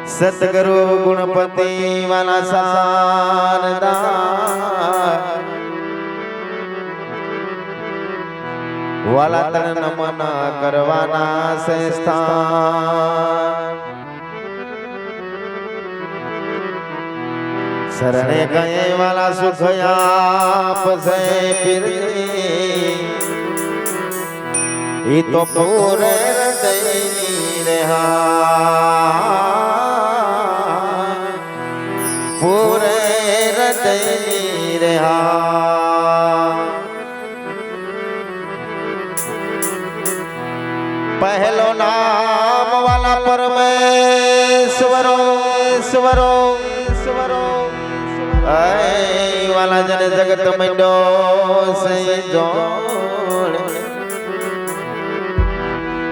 सतगुरु गुणपति वाला शारदा वाला तन नमन करवाना संस्थान शरणे गए वाला सुख आप से फिर ये तो पूरे हृदय रहा पूरे हृदय रहा पहलो नाम वाला परमेश्वरो ईश्वरो ऐ वाला जन जगत मंडो से जोड़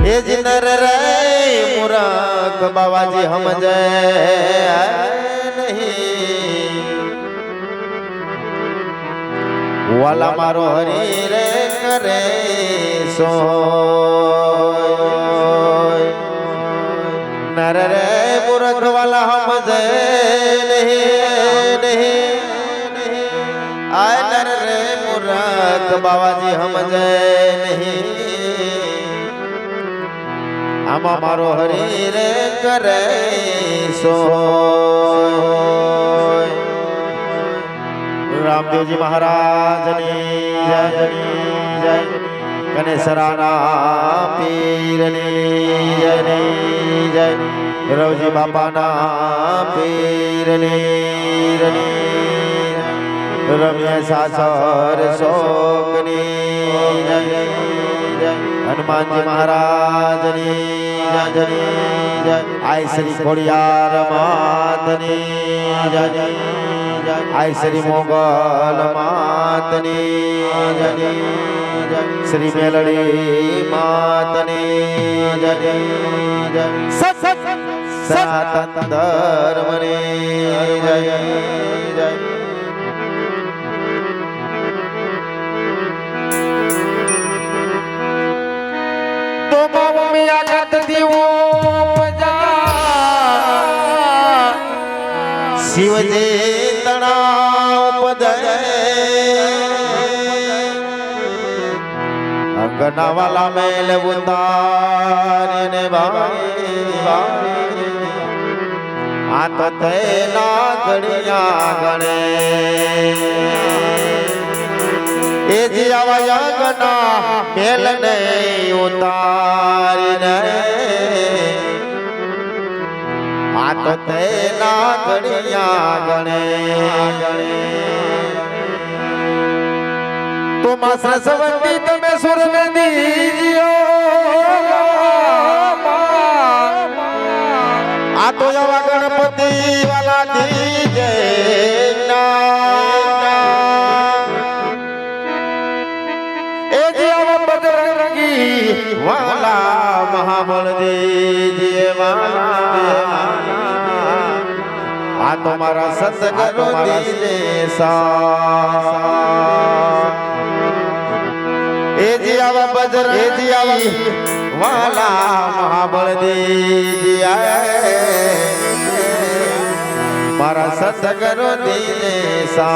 ये जिनर रे मुराक बाबा जी हम जय नहीं वाला मारो हरी रे करे सो नर रे मुराक वाला हम जय नहीं आय नर रे मुराक बाबा जी हम जय नहीं आमा मारो हरी रे करे सो रामदेव जी महाराज ने जय कनेसराना पीर ने जय रवजी बापा ना पीर ने रम्य सासर शोकनी जय हनुमान जी महाराज ने आई श्री खोड़ियार मातनी जय आई श्री मोगल मातनी जय श्री मेलड़ी मातनी जय सनातन धर्म ने जय शिव जी तणाव पदे अंगना वाला मेल उतारने हाथ थे नागड़िया गणे ए जी आवागना मेल ने उतारने हाथ थे नागड़िया गणे तुम सरस्वती तुम्हें सुर में दीजियो आ तो जवा गणपति वाला दीजे ए जी आवा बजरंगी वाला महाबल दीजिए वाला आ तुम्हारा सतगुरु दीजे सा ए जी आवा बजरंगी वाला महाबल दीजिए मारा सतगुरु दीजे सा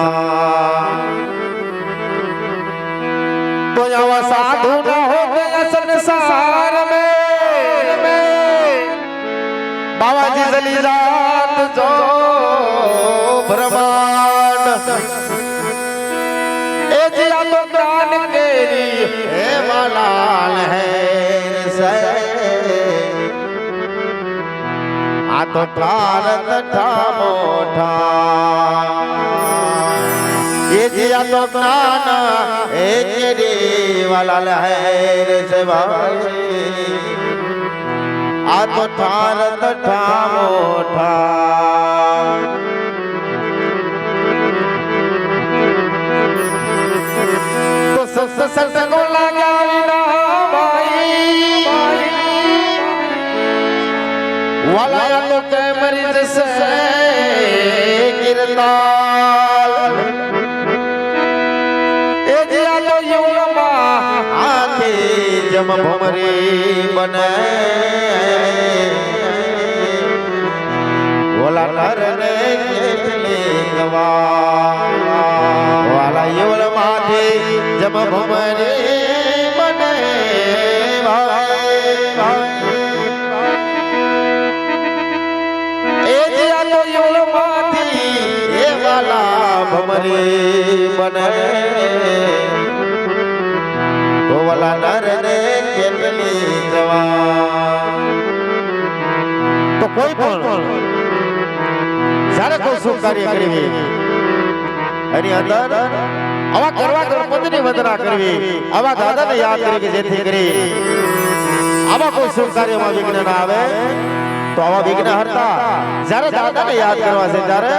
तो यहाँ साधु न हो गया संसार में बाबा जी जली रात जो ब्रह्मांड ए जी तो ज्ञान केरी हे मलाल है आ तो भारत था मोठा ये जिया तो ज्ञान एक वाला लहर से भाई आ तो भारत था मोठा तो सत्संगो लगा वाला तो के मरीज से गिरदाल ए जिया तो युवा आके जम भमरी बने વાલા નરને કેટલી ગવા વાલા યુવલ માથે જમ ભમરે મને એ દિયા તો યુવલ માથી એ વાલા ભમરે મને તો વાલા નરને કેટલી ગવા તો કોઈ પણ જ્યારે કોઈ શુભ કાર્ય કરવી એની અંદર આવા કરવા ગણપતિની વંદના કરવી આવા દાદાને યાદ કરી કે જેથી કરી આવા કોઈ શુભ કાર્યમાં વિઘ્ન ના આવે તો આવા વિઘ્ન હરતા જ્યારે દાદાને યાદ કરવા છે ત્યારે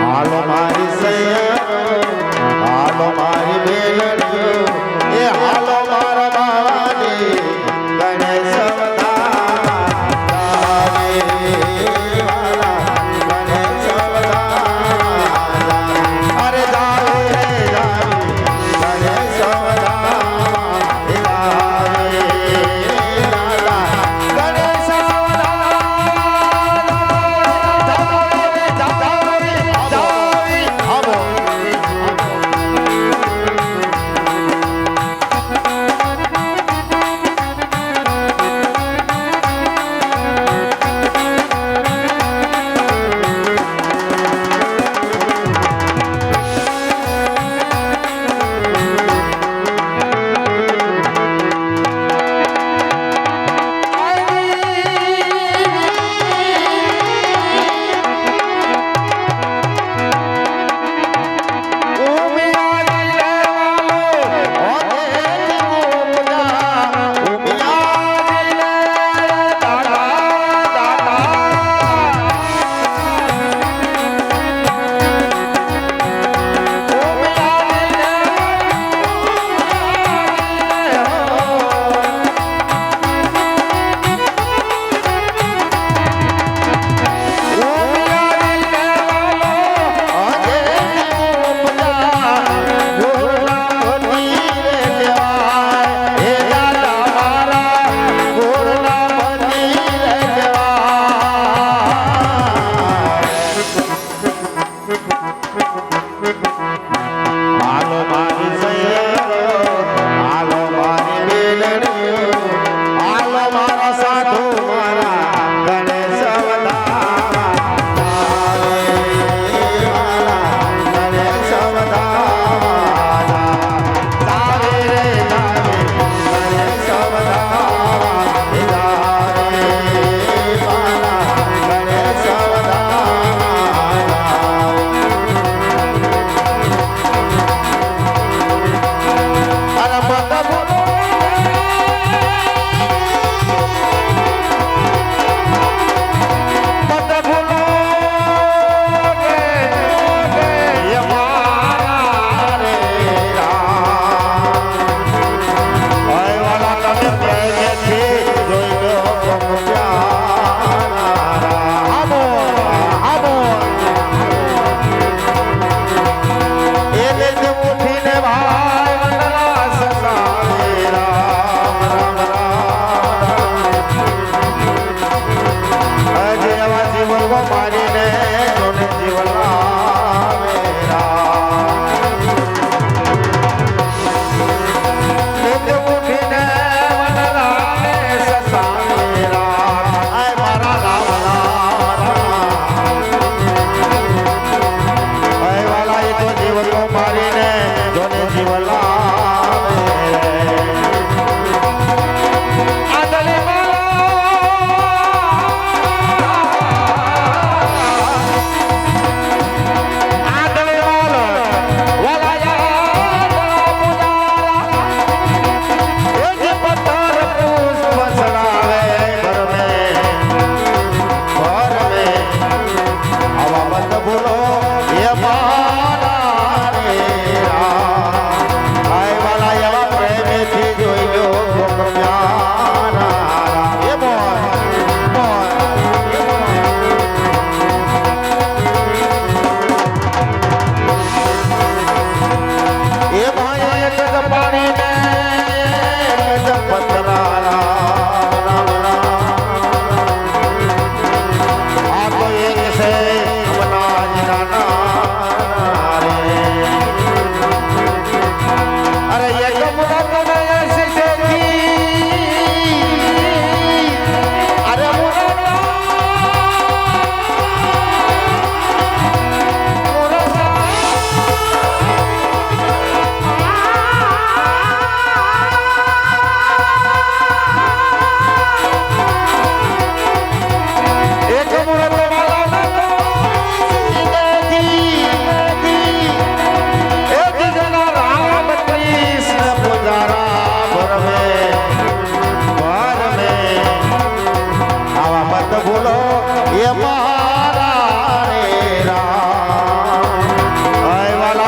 હાલો મારી સૈયા હાલો મારી બેલડીઓ એ હાલો મારા બાવાની ગણેશ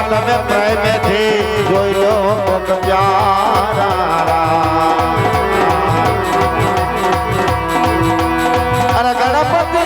વાલા તમે પ્રેમેથી જોઈ લો કોક પ્યારા અરે ગણપતિ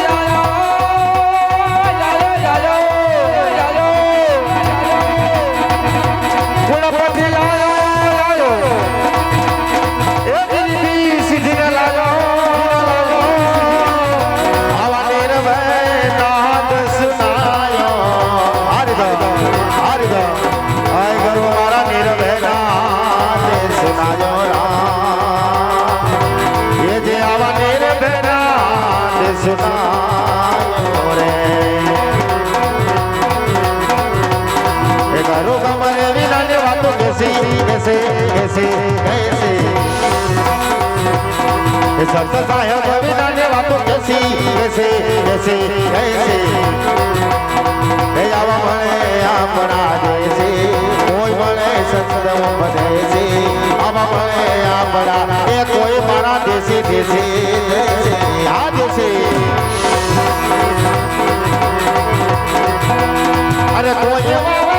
सरसा साहेब विना ने बातों कैसी कैसे कैसे कैसे हे आवा बने अपना देसी कोई बने सत्संग बदेसी आवा बने अपना ये कोई बना देसी देसी आ देसी अरे कोई